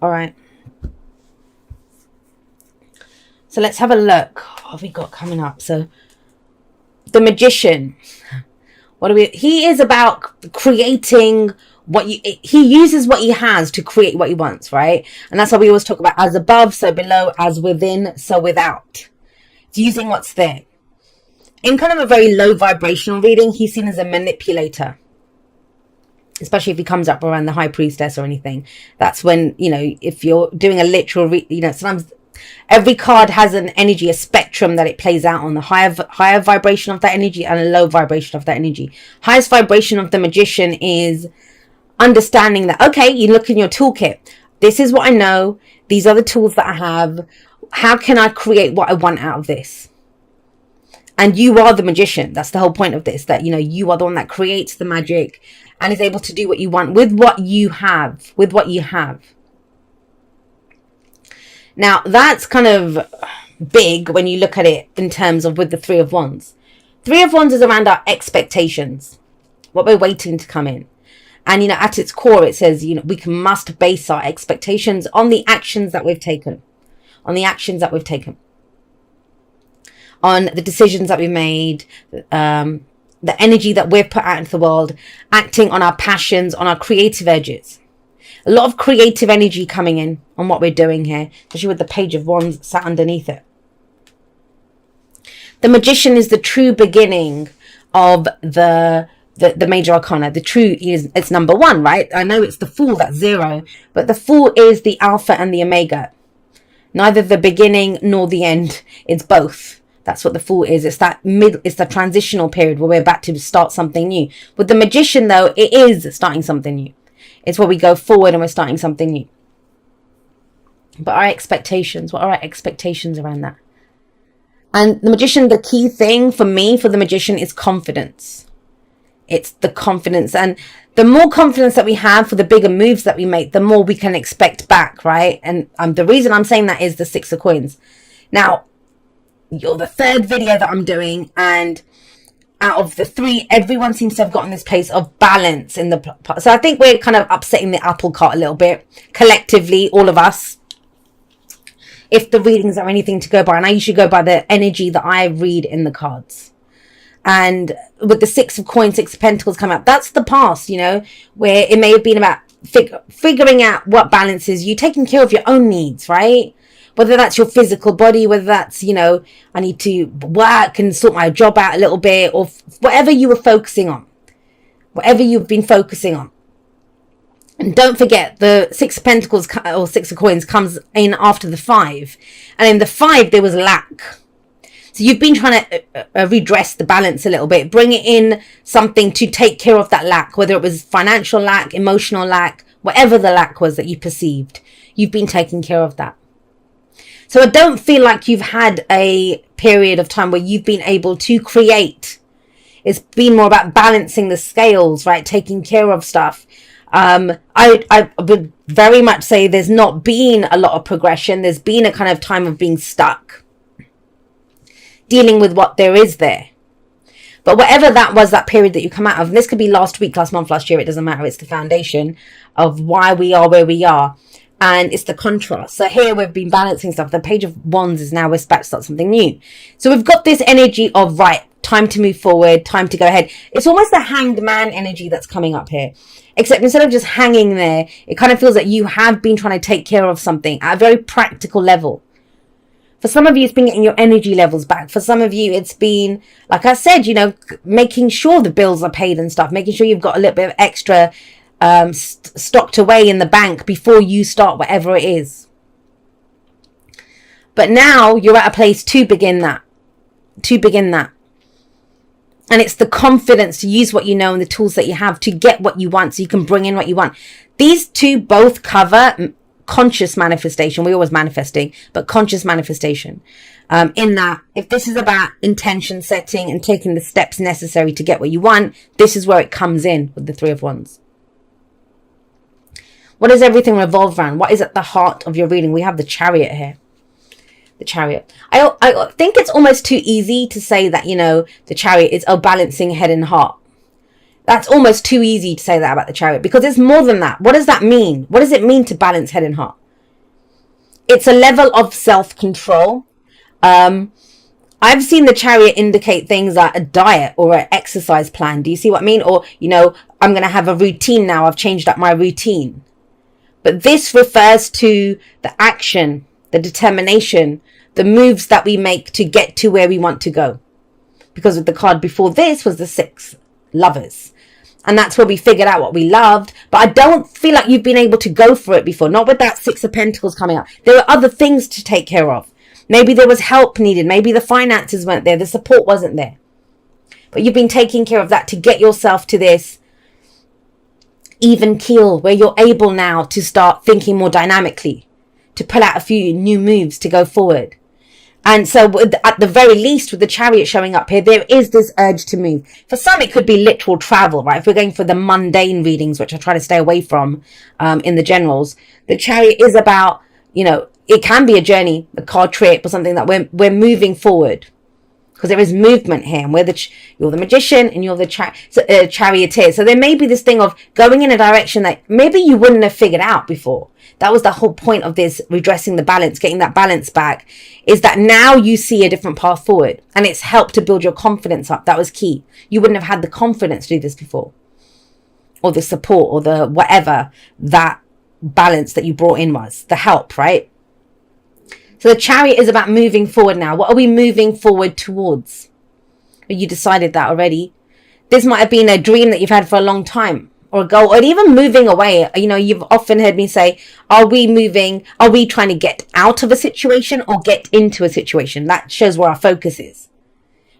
All right. So let's have a look. What have we got coming up? So the Magician. He is about creating he uses what he has to create what he wants, right? And that's why we always talk about as above, so below, as within, so without. It's using what's there. In kind of a very low vibrational reading, he's seen as a manipulator. Especially if he comes up around the High Priestess or anything. That's when, if you're doing a literal, sometimes every card has an energy, a spectrum that it plays out on. The higher vibration of that energy and a low vibration of that energy. Highest vibration of the Magician is understanding that, okay, you look in your toolkit. This is what I know. These are the tools that I have. How can I create what I want out of this? And you are the magician. That's the whole point of this, that, you are the one that creates the magic and is able to do what you want with what you have, Now, that's kind of big when you look at it in terms of with the Three of Wands. Three of Wands is around our expectations, what we're waiting to come in. And, at its core, it says, we must base our expectations on the actions that we've taken. On the decisions that we've made, the energy that we've put out into the world, acting on our passions, on our creative edges. A lot of creative energy coming in on what we're doing here, especially with the Page of Wands sat underneath it. The Magician is the true beginning of the major arcana. The true it's number one, right? I know it's the Fool, that's 0, but the Fool is the Alpha and the Omega. Neither the beginning nor the end. It's both. That's what the Fool is. It's it's the transitional period where we're about to start something new. With the Magician, though, it is starting something new. It's where we go forward and we're starting something new. But our expectations, what are our expectations around that? And the Magician, the key thing for me, for the Magician, is confidence. It's the confidence. And the more confidence that we have for the bigger moves that we make, the more we can expect back, right? And the reason I'm saying that is the 6 of Coins. Now, you're the third video that I'm doing, and out of the 3, everyone seems to have gotten this place of balance in the... So I think we're kind of upsetting the apple cart a little bit, collectively, all of us. If the readings are anything to go by, and I usually go by the energy that I read in the cards. And with the 6 of Coins, 6 of Pentacles come up, that's the past, where it may have been about figuring out what balances you, taking care of your own needs, right? Whether that's your physical body, whether that's, I need to work and sort my job out a little bit, or whatever you were focusing on, whatever you've been focusing on. And don't forget, the 6 of Pentacles or 6 of Coins comes in after the 5. And in the 5, there was lack. So you've been trying to redress the balance a little bit, bring it in something to take care of that lack, whether it was financial lack, emotional lack, whatever the lack was that you perceived. You've been taking care of that. So I don't feel like you've had a period of time where you've been able to create. It's been more about balancing the scales, right? Taking care of stuff. I would very much say there's not been a lot of progression. There's been a kind of time of being stuck, dealing with what there is there. But whatever that was, that period that you come out of, and this could be last week, last month, last year, it doesn't matter. It's the foundation of why we are where we are. And it's the contrast. So here we've been balancing stuff. The Page of Wands is now we're about to start something new. So we've got this energy of, right, time to move forward, time to go ahead. It's almost the Hanged Man energy that's coming up here. Except instead of just hanging there, it kind of feels like you have been trying to take care of something at a very practical level. For some of you, it's been getting your energy levels back. For some of you, it's been, like I said, making sure the bills are paid and stuff. Making sure you've got a little bit of extra stocked away in the bank before you start whatever it is. But now you're at a place to begin that. And it's the confidence to use what you know and the tools that you have to get what you want, so you can bring in what you want. These two both cover conscious manifestation. We're always manifesting, but conscious manifestation. In that, if this is about intention setting and taking the steps necessary to get what you want, this is where it comes in with the 3 of Wands. What does everything revolve around? What is at the heart of your reading? We have the Chariot here. The Chariot. I think it's almost too easy to say that, the Chariot is balancing head and heart. That's almost too easy to say that about the Chariot, because it's more than that. What does that mean? What does it mean to balance head and heart? It's a level of self-control. I've seen the Chariot indicate things like a diet or an exercise plan. Do you see what I mean? Or, I'm going to have a routine now. I've changed up my routine. But this refers to the action, the determination, the moves that we make to get to where we want to go. Because with the card before this was the 6 lovers. And that's where we figured out what we loved. But I don't feel like you've been able to go for it before. Not with that 6 of Pentacles coming up. There were other things to take care of. Maybe there was help needed. Maybe the finances weren't there. The support wasn't there. But you've been taking care of that to get yourself to this even keel where you're able now to start thinking more dynamically, to pull out a few new moves to go forward. And so at the very least, with the Chariot showing up here, there is this urge to move. For some, it could be literal travel, right? If we're going for the mundane readings, which I try to stay away from in the generals, the Chariot is about, it can be a journey, a car trip or something that we're moving forward. Because there is movement here, and you're the magician and you're the charioteer. So there may be this thing of going in a direction that maybe you wouldn't have figured out before. That was the whole point of this, redressing the balance, getting that balance back, is that now you see a different path forward. And it's helped to build your confidence up. That was key. You wouldn't have had the confidence to do this before. Or the support or the whatever that balance that you brought in was. The help, right? So the Chariot is about moving forward now. What are we moving forward towards? You decided that already. This might have been a dream that you've had for a long time, or a goal, or even moving away. You've often heard me say, are we trying to get out of a situation or get into a situation? That shows where our focus is.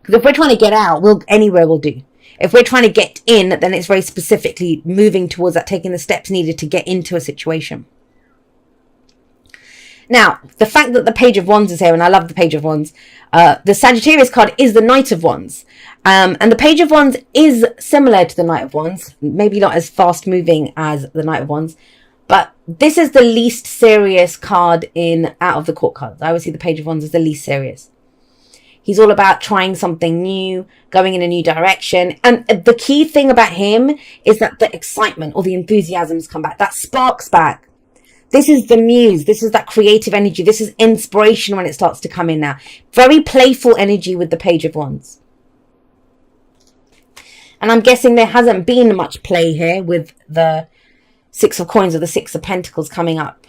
Because if we're trying to get out, anywhere will do. If we're trying to get in, then it's very specifically moving towards that, taking the steps needed to get into a situation. Now, the fact that the Page of Wands is here, and I love the Page of Wands, the Sagittarius card is the Knight of Wands. And the Page of Wands is similar to the Knight of Wands, maybe not as fast moving as the Knight of Wands, but this is the least serious card out of the court cards. I always see the Page of Wands as the least serious. He's all about trying something new, going in a new direction. And the key thing about him is that the excitement or the enthusiasms come back, that sparks back. This is the muse. This is that creative energy. This is inspiration when it starts to come in now. Very playful energy with the Page of Wands. And I'm guessing there hasn't been much play here with the 6 of Coins or the 6 of Pentacles coming up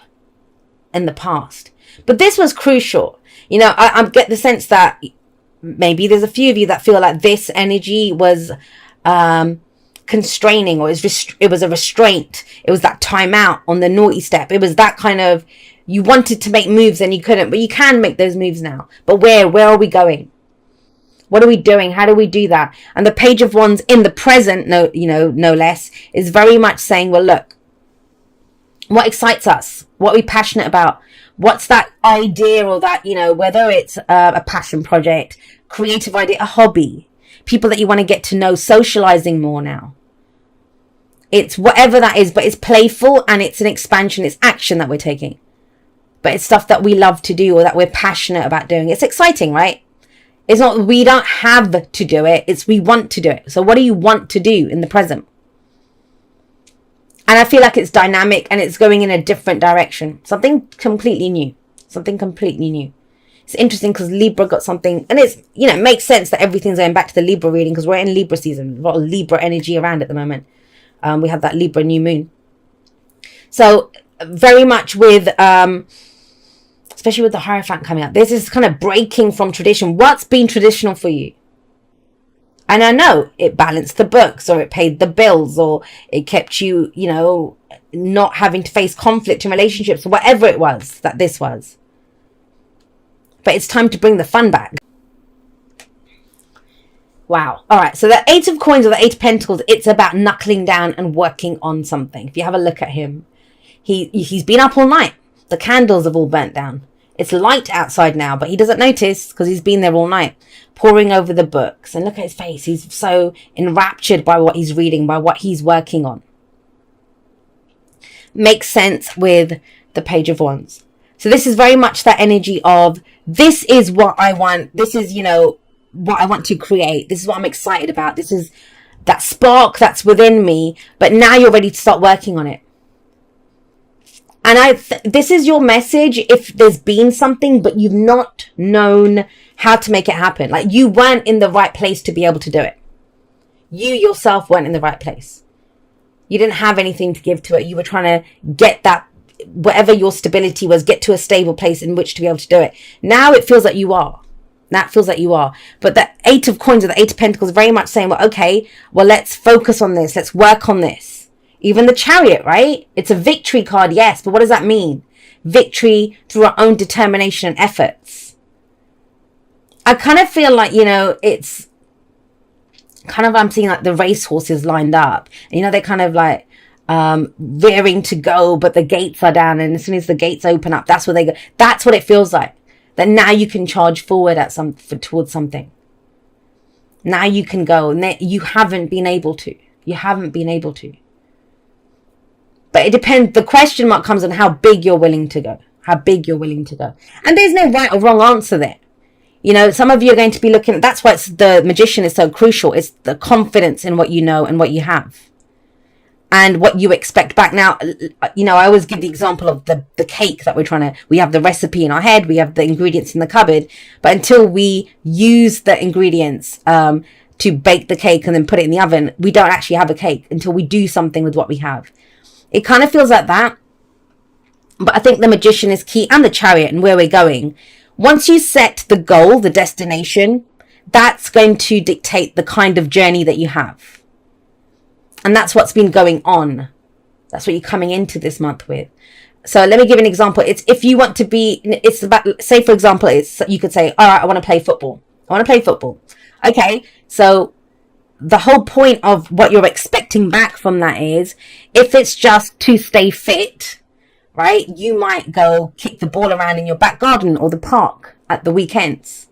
in the past. But this was crucial. I get the sense that maybe there's a few of you that feel like this energy was constraining, or it was a restraint. It was that time out on the naughty step. It was that kind of, you wanted to make moves and you couldn't, but you can make those moves now. But where are we going? What are we doing? How do we do that? And the Page of Wands in the present, no less, is very much saying, well, look, what excites us? What are we passionate about? What's that idea, or that, whether it's a passion project, creative idea, a hobby, people that you want to get to know, socializing more now. It's whatever that is, but it's playful and it's an expansion. It's action that we're taking. But it's stuff that we love to do or that we're passionate about doing. It's exciting, right? It's not, we don't have to do it. It's we want to do it. So what do you want to do in the present? And I feel like it's dynamic and it's going in a different direction. Something completely new. Something completely new. It's interesting because Libra got something, and it's, it makes sense that everything's going back to the Libra reading because we're in Libra season. A lot of Libra energy around at the moment. We have that Libra new moon. So very much with, especially with the Hierophant coming up, this is kind of breaking from tradition. What's been traditional for you? And I know it balanced the books, or it paid the bills, or it kept you, not having to face conflict in relationships, or whatever it was that this was. But it's time to bring the fun back. Wow. All right. So the 8 of Coins or the 8 of Pentacles, it's about knuckling down and working on something. If you have a look at him, he's been up all night. The candles have all burnt down. It's light outside now, but he doesn't notice because he's been there all night, poring over the books. And look at his face. He's so enraptured by what he's reading, by what he's working on. Makes sense with the Page of Wands. So this is very much that energy of, this is what I want. This is, what I want to create. This is what I'm excited about. This is that spark that's within me. But now you're ready to start working on it. And this is your message if there's been something, but you've not known how to make it happen. Like, you weren't in the right place to be able to do it. You yourself weren't in the right place. You didn't have anything to give to it. You were trying to get that, whatever your stability was, get to a stable place in which to be able to do it. Now it feels like you are. That feels like you are. But the Eight of Coins or the Eight of Pentacles is very much saying, well, okay, well, let's focus on this. Let's work on this. Even the Chariot, right? It's a victory card, yes. But what does that mean? Victory through our own determination and efforts. I kind of feel like, it's kind of, I'm seeing like the racehorses lined up. And, they're kind of like rearing to go, but the gates are down. And as soon as the gates open up, that's where they go. That's what it feels like. That now you can charge forward towards something. Now you can go. And you haven't been able to. You haven't been able to. But it depends. The question mark comes on how big you're willing to go. How big you're willing to go. And there's no right or wrong answer there. Some of you are going to be looking at, that's why the Magician is so crucial. It's the confidence in what you know and what you have. And what you expect back. Now, I always give the example of the cake that we have the recipe in our head. We have the ingredients in the cupboard. But until we use the ingredients to bake the cake and then put it in the oven, we don't actually have a cake until we do something with what we have. It kind of feels like that. But I think the Magician is key, and the Chariot and where we're going. Once you set the goal, the destination, that's going to dictate the kind of journey that you have. And that's what's been going on. That's what you're coming into this month with. So let me give an example. It's if you want to be, it's about, say for example, you could say, all right, I want to play football. I want to play football. Okay, so the whole point of what you're expecting back from that is, if it's just to stay fit, right, you might go kick the ball around in your back garden or the park at the weekends.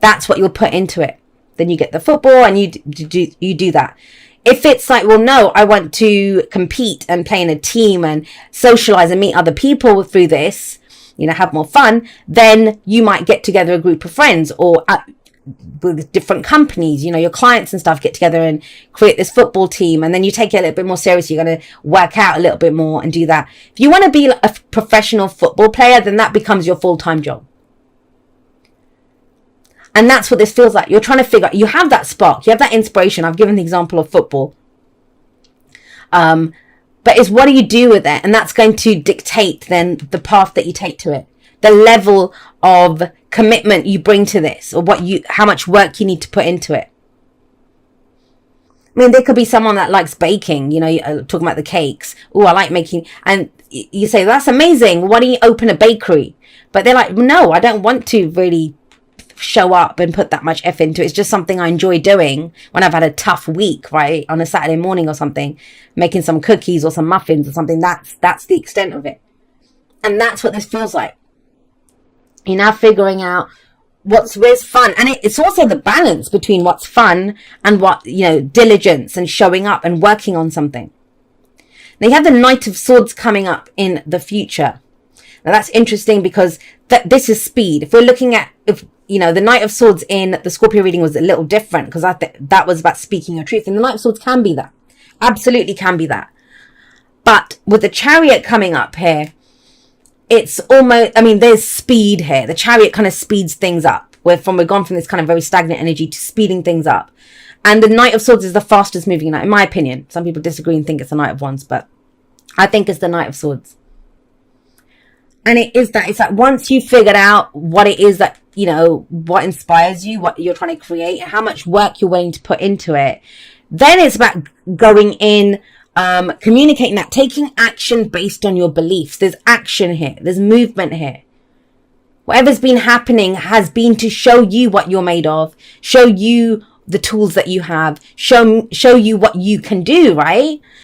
That's what you'll put into it. Then you get the football and you do that. If it's like, well, no, I want to compete and play in a team and socialize and meet other people through this, have more fun, then you might get together a group of friends or with different companies, your clients and stuff get together and create this football team, and then you take it a little bit more seriously. You're going to work out a little bit more and do that. If you want to be a professional football player, then that becomes your full-time job. And that's what this feels like. You're trying to figure out, you have that spark, you have that inspiration. I've given the example of football. But it's what do you do with it? And that's going to dictate then the path that you take to it. The level of commitment you bring to this, or how much work you need to put into it. I mean, there could be someone that likes baking, talking about the cakes. Oh, I like making, and you say, that's amazing. Why don't you open a bakery? But they're like, no, I don't want to really show up and put that much effort into it. It's just something I enjoy doing when I've had a tough week, right? On a Saturday morning or something, making some cookies or some muffins or something. That's the extent of it. And that's what this feels like. You're now figuring out where's fun. And it's also the balance between what's fun and what, diligence and showing up and working on something. Now you have the Knight of Swords coming up in the future. Now that's interesting because this is speed. If we're looking at, the Knight of Swords in the Scorpio reading was a little different because that was about speaking your truth. And the Knight of Swords can be that. Absolutely can be that. But with the Chariot coming up here, it's almost, there's speed here. The Chariot kind of speeds things up. We've gone from this kind of very stagnant energy to speeding things up. And the Knight of Swords is the fastest moving knight, in my opinion. Some people disagree and think it's the Knight of Wands, but I think it's the Knight of Swords. And it is that. It's like once you've figured out what it is that, what inspires you, what you're trying to create, how much work you're willing to put into it, then it's about going in, communicating that, taking action based on your beliefs. There's action here. There's movement here. Whatever's been happening has been to show you what you're made of, show you the tools that you have, show you what you can do, right?